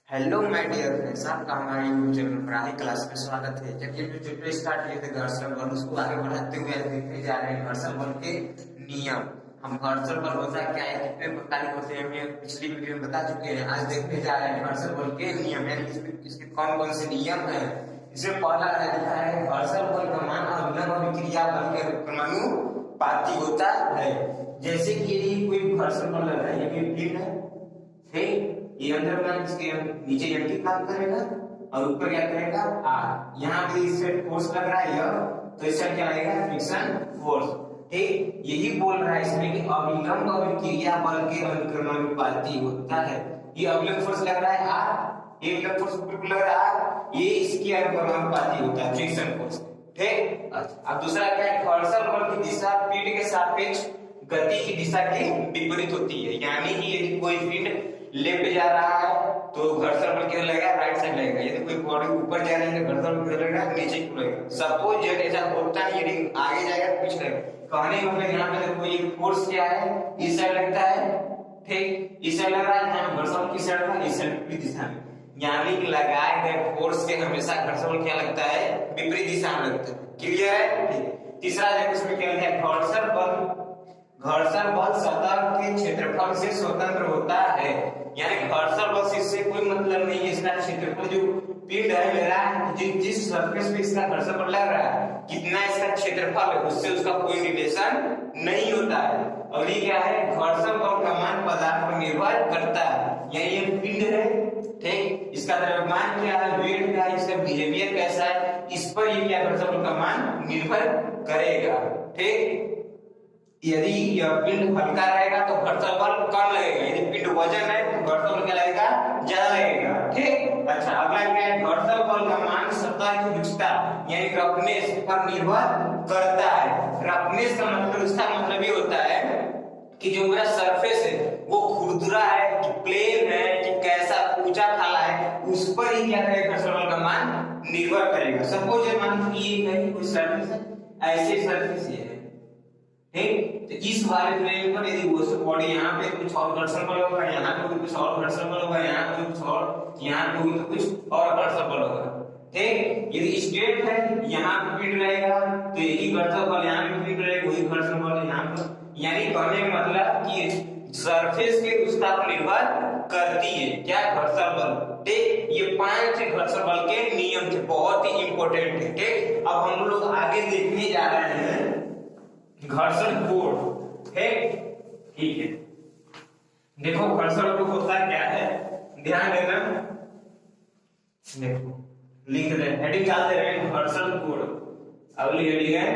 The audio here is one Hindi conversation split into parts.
हेलो माय डियर फ्रेंड्स, आपका हमारे यूट्यूब चैनल पढ़ाई क्लास में स्वागत है। जब ये जो चैप्टर स्टार्ट किए थे घर्षण बल, उसको आगे बढ़ाते हुए आज देखने जा रहे हैं घर्षण बल के नियम। हम घर्षण बल होता क्या है, कितने प्रकार के होते हैं, हम पिछली वीडियो में बता चुके हैं। आज देखने जा रहे हैं घर्षण बल के नियम, यानी इसके कौन कौन से नियम है। इसमें पहला लिखा है घर्षण बल का मान अभिलंब अभिक्रिया बल के क्रमानुपाती होता है। जैसे कि ये कोई घर्षण बल लग रहा है, ये प्लेट है, ठीक, ये अंदर मान इसके नीचे एम की काम करेगा और ऊपर क्या करेगा आर। यहाँ पे इससे फोर्स लग रहा है यह, तो इससे क्या लगेगा फ्रिक्शन फोर्स। ठीक, यही बोल रहा है इसमें कि अभिलंब अभिक्रिया बल के अनुक्रमानुपाती होता है। ये अभिलंब फोर्स लग रहा है आर, ये अभिलंब फोर्स ऊपर को लग रहा है आर, ये इसके अनुक्रमानुपाती होता है फ्रिक्शन फोर्स। ठीक, अब दूसरा क्या है, घर्षण बल की दिशा पीठ के सापेक्ष गति की दिशा के विपरीत होती है। यानी कि यदि कोई पिंड लेफ्ट जा रहा है तो घर्षण बल किधर लगेगा, राइट साइड लगेगा। यदि कोई बॉडी ऊपर जा रही है तो घर्षण बल किधर लगेगा, नीचे की लगेगा। सपोज जब ऐसा होता है, यदि आगे जाएगा तो पीछे लगेगा। कहने का मतलब यहाँ पे देखो ये फोर्स क्या है, इस साइड लगता है, ठीक, इस साइड लग रहा है, यहाँ घर्षण किस साइड था, इस साइड की दिशा में। यानी कि लगाए गए फोर्स के हमेशा घर्षण बल क्या लगता है, विपरीत दिशा में लगता है। क्लियर है? ठीक। तीसरा देखो इसमें क्या लिखा है, घर्षण बल सतह के क्षेत्रफल से स्वतंत्र होता है। यानी घर्षण बल से इससे कोई मतलब नहीं है, इसका क्षेत्रफल जो पिंड है मेरा, जिस सरफेस पे इसका घर्षण बल लग रहा है, कितना इसका क्षेत्रफल है, उससे उसका कोई रिलेशन नहीं होता है। और ये क्या है, घर्षण बल का मान पदार्थ पर निर्भर करता है। यानी ये पिंड है, ठीक, इसका द्रव्यमान क्या है, वेट क्या है, इसका बिहेवियर कैसा है, इस पर ये क्या घर्षण बल का मान निर्भर करेगा। ठीक, यदि यह पिंड हल्का रहेगा तो घर्षण बल कम लगेगा, यदि पिंड वजन है तो घर्षण बल क्या लगेगा, ज्यादा लगेगा। ठीक, अच्छा अगला क्या है, घर्षण बल का मान सतह की रुचता यानी रफनेस पर निर्भर करता है। रफनेस का मतलब, इसका मतलब ये होता है कि जो मेरा सरफेस है वो खुरदुरा है कि प्लेन है कि कैसा ऊंचा खाला है, उस पर ही क्या करेगा घर्षण बल का मान निर्भर करेगा। सपोज मान लीजिए ये कोई सरफेस है, ऐसे सरफेस है, ठीक, तो इस वाले प्लेन पर यदि वो बॉडी यहाँ पे कुछ और घर्षण बल होगा, यहाँ पे भी कुछ और घर्षण बल होगा, यहाँ पे कुछ और, यहाँ पे भी कुछ और घर्षण बल होगा। ठीक, यदि स्ट्रेट है, यहाँ पे पिंड रहेगा तो यही घर्षण बल, यहाँ पे पिंड रहेगा वही घर्षण बल यहाँ पे। यानी कहने का मतलब कि सरफेस के रुचता पर निर्भर करती है क्या, घर्षण बल। ठीक, ये 5 घर्षण बल के नियम थे, बहुत ही इंपॉर्टेंट है। ठीक, अब हम लोग आगे देखने जा रहे हैं घर्षण कोण। ठीक है, देखो घर्षण कोण होता क्या है, ध्यान देना। देखो लिख रहे हैं, हेडिंग डाल दे रहे हैं घर्षण कोण। अगली हेडिंग है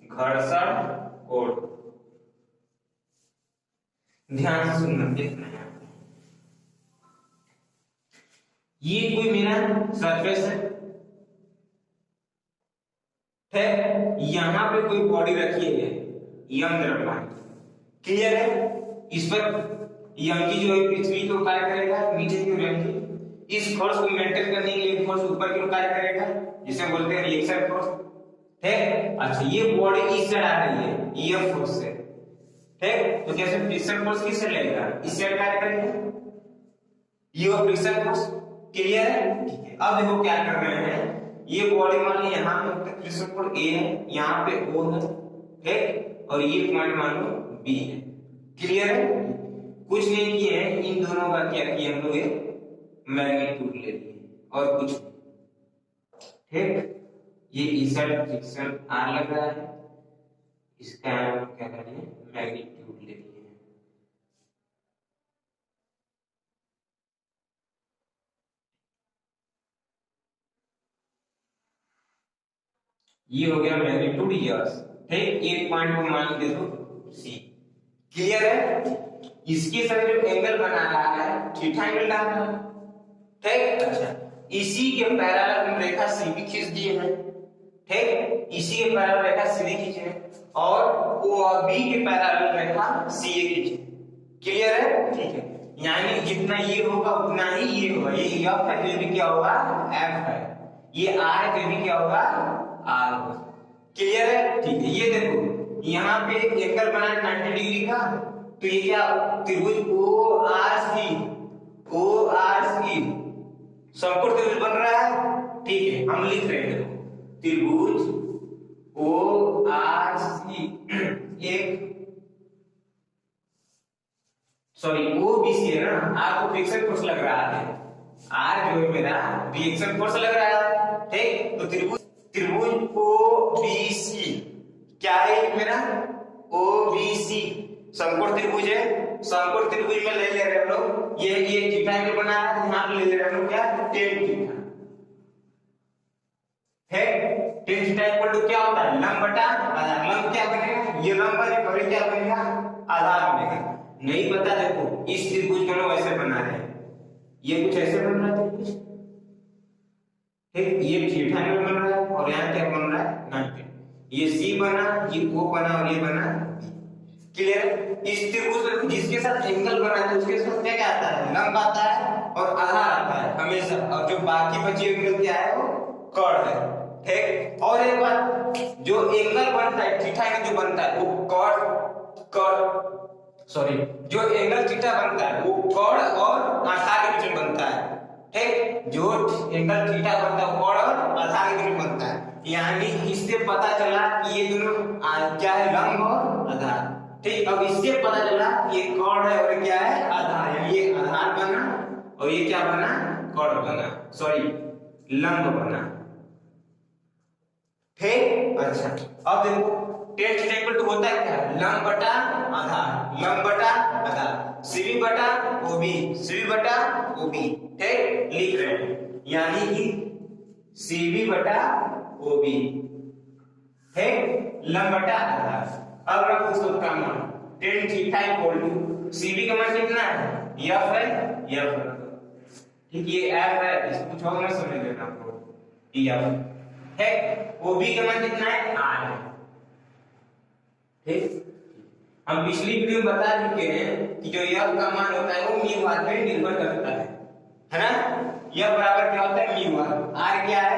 घर्षण कोण। ध्यान से सुनना, देखना है, ये कोई मेरा सरफेस है, यहाँ पे कोई बॉडी रखी है यम द्रव्यमान। क्लियर है? इस पर यम की जो है पृथ्वी को कार्य करेगा, नीचे की ओर की इस फोर्स को मेंटेन करने के लिए फोर्स ऊपर की ओर कार्य करेगा, जिसे बोलते हैं रिएक्शन फोर्स। ठीक, अच्छा ये बॉडी इस साइड आ रही है ये फोर्स से, ठीक, तो कैसे फ्रिक्शन फोर्स किस साइड लगेगा, इस साइड कार्य करेगा, ये फ्रिक्शन फोर्स। क्लियर है? ठीक है, अब देखो क्या कर रहे हैं, ये बॉडी मान लो यहाँ पे फ्रिक्शन फोर्स ए है, यहाँ पे ओ है, ठीक, और ये पॉइंट मान लो बी है। क्लियर है? कुछ नहीं किए हैं, इन दोनों का क्या किया हम लोग, मैग्नीट्यूड ले लिए और कुछ। ठीक, ये इस साइड फ्रिक्शन आर लग रहा है, इसका क्या करेंगे, मैग्नीट्यूड ले लिए। ये हो गया मैग्नीट्यूड यस। ठीक, एक पॉइंट को मान दे दो सी। क्लियर है? इसके साथ जो एंगल बना रहा है थीटा एंगल डालना है। ठीक, अच्छा इसी के पैरेलल हम रेखा सीबी खींच दिए हैं। ठीक, इसी के पैरेलल रेखा सीधी खींचे और ओ बी के पैरेलल रेखा सीए खींचे। क्लियर है? ठीक है, यानी जितना ये होगा उतना ही ये होगा। ये एफ है तो भी क्या होगा, एफ है, ये आर है तो भी क्या होगा, आर होगा। क्लियर है? ठीक है, ये देखो यहाँ पे एंगल बना 90 डिग्री का, तो ये क्या त्रिभुज ओ आर सी समकोण त्रिभुज बन रहा है, ठीक है। हम लिख रहे हैं त्रिभुज ओ आर सी एक, सॉरी ओ बी सी है ना, आपको फ्रिक्शन फोर्स लग रहा है, आर जो है मेरा रिएक्शन फोर्स लग रहा है, ठीक। तो त्रिभुज ओ बी सी क्या है मेरा, ओ बी सी समकोण त्रिभुज है। समकोण त्रिभुज में ले रहे हैं हम लोग ये थीटा एंगल बना है, यहां पे ले रहे हैं हम लोग क्या, tan थीटा है। tan थीटा इक्वल टू क्या होता है, लंब बटा आधार। लंब क्या बनेगा, ये लंब बनेगा और ये क्या बनेगा, आधार बनेगा। नहीं पता, देखो इस त्रिभुज को लोग ऐसे बना रहे हैं, ये कुछ ऐसे बन रहा है त्रिभुज, ठीक। ये थीटा एंगल बन रहा है और यहाँ क्या बन रहा है, 90। ये सी बना, ये ओ बना और ये बना, क्लियर। इस त्रिभुज में जिसके साथ एंगल बना है उसके साथ क्या आता है, लंब आता है और आधार आता है हमेशा, और जो बाकी बचे एंगल क्या है, वो कर्ण है, ठीक। और एक बात, जो एंगल बनता है थीटा एंगल जो बनता है वो जो एंगल थीटा बनता है वो कर्ण और आधार के बीच में बनता है, ठीक। जो एंगल थीटा बनता है वो कर्ण और आधार के बीच में बनता है। यानी इससे पता चला कि ये दोनों क्या है, लंब और आधार, ठीक। अब इससे पता चला ये कर्ण है और क्या है, आधार। यानी ये आधार बना और ये क्या बना, कर्ण बना, सॉरी लंब बना, ठीक। अच्छा अब देखो tan थीटा इक्वल टू होता है क्या, लंब बटा आधार, लंब बटा आधार, सीबी बटा ओबी, सीबी बटा ओबी, ठीक। लिख रहे हैं यानी कि सीबी बटा ओबी, ठीक, लंब बटा आधार। अब रखो उसको का मान, tan theta equal to CB का मान कितना है, एफ है, एफ, ठीक। ये एफ है, इसको कुछ और मत समझ लेना आपको, एफ, ठीक। ओबी का मान कितना है, आर है, ठीक। हम पिछली वीडियो में बता चुके हैं कि जो एफ का मान होता है वो म्यू आर पे निर्भर करता है ना। एफ बराबर क्या होता है, म्यू आर। आर क्या है,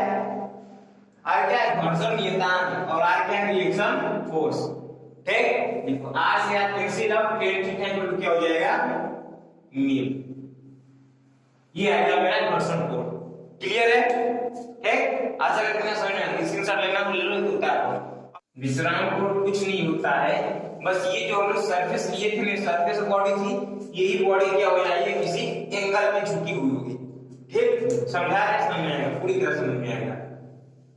आर क्या है, घर्षण नियतांक, और आर क्या है, रिएक्शन फोर्स, ठीक। देखो आर से आप cancel out, tan theta equal to क्या हो जाएगा, म्यू, ये आएगा मेरा घर्षण कोण, क्लियर है, ठीक। आशा करते हैं समझ में आया, स्क्रीनशॉट लेना तो ले लो, होता है विश्राम कोण कुछ नहीं होता है, बस ये जो हम लोग सरफेस लिए थे, सरफेस बॉडी थी, यही बॉडी क्या हो जाएगी, किसी एंगल में झुकी हुई होगी, ठीक। समझा है, समझ में आएगा, पूरी तरह समझ में आएगा।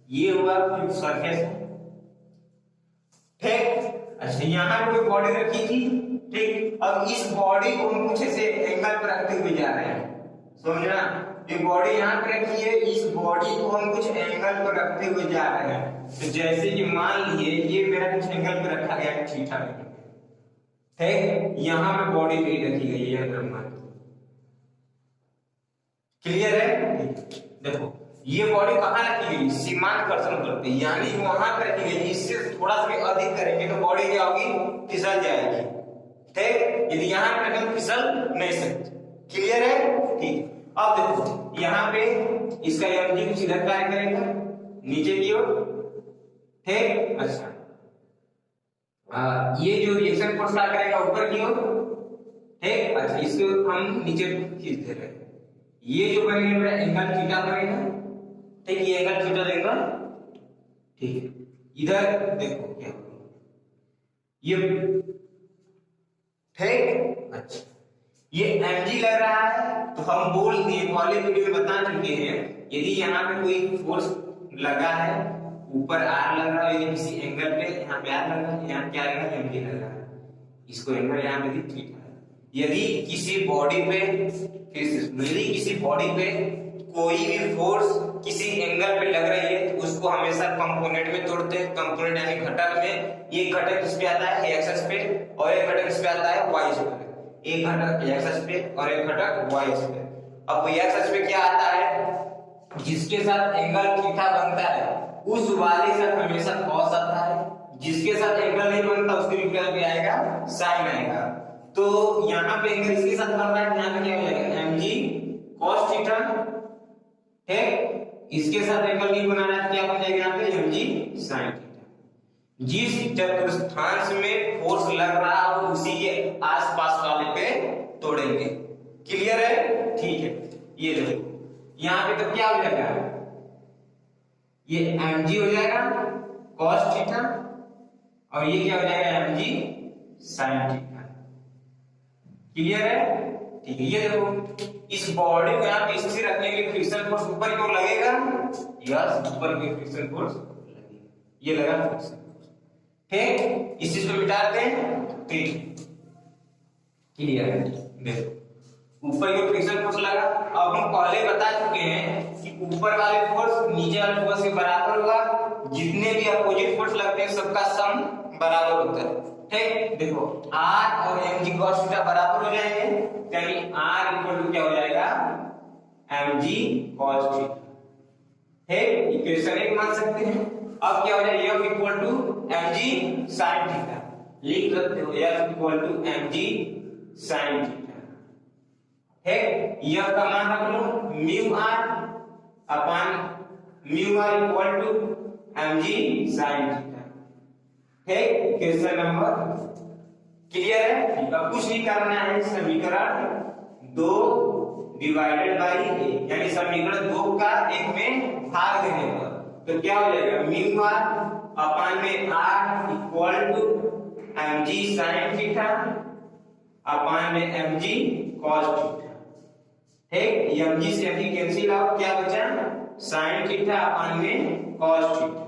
ये हुआ सरफेस, ठीक। अच्छा यहाँ पे कोई बॉडी रखी थी, ठीक। अब इस बॉडी को हम कुछ ऐसे एंगल पर रखते हुए जा रहे हैं, समझना, ये बॉडी यहाँ पे रखी है, इस बॉडी को हम कुछ एंगल पर रखते हुए जा रहे हैं। तो जैसे कि मान लिए ये मेरा कुछ एंगल पे रखा गया है थीटा पे, ठीक। यहाँ पे बॉडी पे रखी गई है, क्लियर है। देखो ये बॉडी कहाँ रखी गई, सीमांत कर्षण बल पे, यानी वहां पर रखी गई। इससे थोड़ा सा भी अधिक करेंगे तो बॉडी क्या होगी, फिसल जाएगी, ठीक। यदि यहाँ पर रखें फिसल नहीं सकती, क्लियर है, ठीक। अब देखो यहाँ पे इसका mg कुछ इधर कार्य करेगा नीचे की ओर, ठीक। अच्छा ये जो रिएक्शन फोर्स कार्य करेगा ऊपर की ओर, ठीक। अच्छा इसको हम नीचे खींचते रहे, ये जो बनेगा मेरा एंगल थीटा बनेगा, ठीक। ये एंगल थीटा देगा, ठीक है। इधर देखो क्या ये, ठीक। अच्छा ये mg लग रहा है, तो हम बोल दिए पहले वीडियो में बता चुके हैं, यदि यहाँ पे कोई फोर्स लगा है, ऊपर आर लग रहा है, यदि किसी एंगल पे यहाँ पे आर लगा है, यहाँ क्या लगा, mg लगा है, इसको एंगल यहाँ पे थीटा है। यदि किसी बॉडी पे, यदि किसी बॉडी पे कोई भी फोर्स किसी एंगल पे लग रही है तो उसको हमेशा कंपोनेंट में तोड़ते हैं, कंपोनेंट यानी घटक में। एक घटक किस पे आता है, एक्स एक्सिस पे, और एक घटक किस पे आता है, वाई एक्सिस पे। एक घटक एक्स एक्सिस पे और एक घटक वाई एक्सिस पे। अब एक्स एक्सिस पे क्या आता है, जिसके साथ एंगल थीटा बनता है उस वाले से हमेशा कॉस आता है, जिसके साथ एंगल नहीं बनता उसके विपरीत क्या आएगा, साइन आएगा। तो यहाँ पे एंगल इसके साथ बन रहा है, यहाँ पे क्या हो जाएगा, mg cos थीटा, ठीक। इसके साथ एंगल नहीं बनाना है, क्या बन जाएगा यहाँ पे, mg sin थीटा। जिस चतुर्थांश में फोर्स लग रहा हो उसी के आसपास वाले पे तोड़ेंगे, क्लियर है, ठीक है। ये देखो यहाँ पे तो क्या हो जाएगा, ये mg हो जाएगा cos थीटा और ये क्या हो जाएगा mg sin थीटा। क्लियर है? ठीक है, ये देखो इस बॉडी को यहाँ पे स्थिर रखने के लिए फ्रिक्शन फोर्स ऊपर की ओर लगेगा, यस ऊपर की फ्रिक्शन फोर्स लगेगा, ये लगा फ्रिक्शन फोर्स। ठीक, इस चीज को मिटाते हैं। ठीक, क्लियर है? देखो ऊपर की ओर फ्रिक्शन फोर्स लगा। अब हम पहले बता चुके हैं कि ऊपर वाले फोर्स नीचे वाले फोर्स के बराबर होगा, जितने भी अपोजिट फोर्स लगते हैं सबका सम बराबर होता है। ठीक, देखो r और mg cos थीटा बराबर हो जाएंगे, यानी r इक्वल टू क्या हो जाएगा mg cos थीटा। ठीक, इक्वेशन 1 मान सकते हैं। अब क्या हो जाएगा f equal to mg sin theta, लिख सकते हो f equal to mg sin theta. ठीक, f का मान रख लो mu r upon mu r equal to mg sin theta. ठीक, क्वेश्चन नंबर क्लियर है? अब कुछ नहीं करना है, समीकरण 2 डिवाइडेड बाई a, यानी समीकरण 2 का 1 में भाग देने पर तो क्या हो जाएगा म्यू r अपॉन में r equal to mg sin theta upon में mg cos थीटा। ठीक, mg से mg कैंसिल आउट, क्या बचा sin थीटा अपॉन में cos थीटा।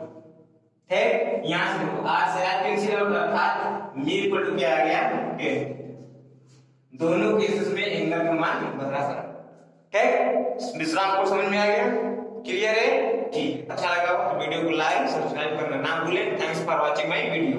ठीक, यहां से देखो r से r कैंसिल आउट अर्थात म्यू इक्वल टू क्या आ गया 10। दोनों केसेस में एंगल का मान बराबर। ठीक, विश्राम को समझ में आ गया? क्लियर है? ठीक, अच्छा लगा तो वीडियो को लाइक सब्सक्राइब करना ना भूलें। Thanks for watching my video.